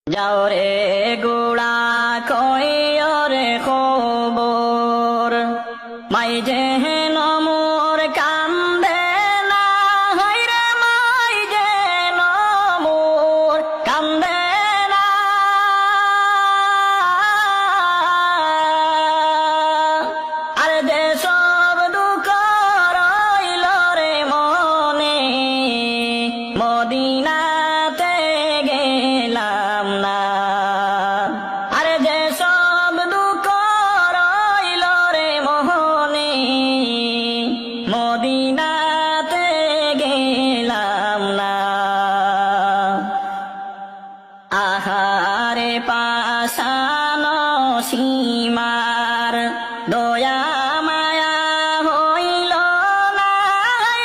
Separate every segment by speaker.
Speaker 1: যাও রে গোড়া কইও রে খবর মাই যে নমোর কান্দে না হইরে মাই যে নমোর কান্দে না আর যে সব দুঃখ রইল রে মনে মদিনাতে গেলাম না আর যে সব দুঃখ রইল রে মনে মদিনাতে গেলাম না আহারে পাশানো সীমার দয়া মায়া হইল না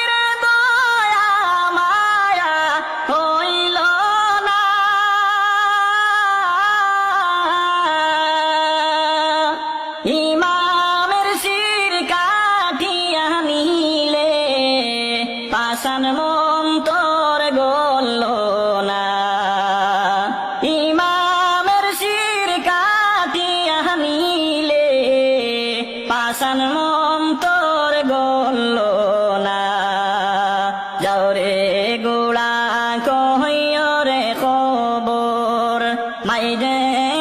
Speaker 1: রে দয়া মায়া হইল না ইমামের শির কাটিয়া নিলে পাশান মন্তর গল না ইমামের শির কাটিয়া নিলে পাশান মন্তর গল না যাও রে গোড়া কইও রে খবর মাই যে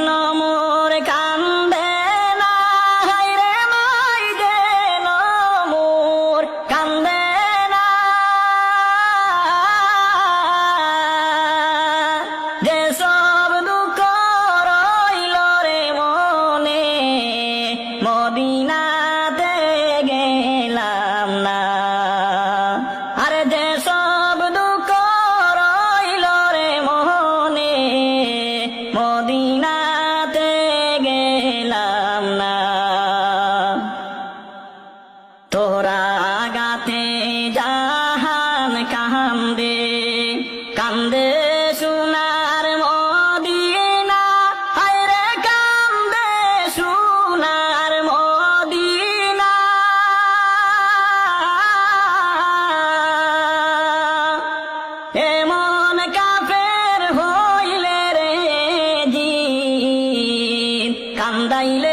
Speaker 1: নমোর কান্দে না হায়রে মাই যে নমোর কান্দে না যে সব দুঃখ রইল রে মনে মদিনাতে গেলাম না আর যে সব দুঃখ রইল রে মনে মদিনাতে গেলাম না তোরা গাতে জাহান কান্দে কান্দে সোনার মদিনা হায়রে কান্দে সোনার মদিনা এমন কাফের হইলে রে জিন কান্দাইলে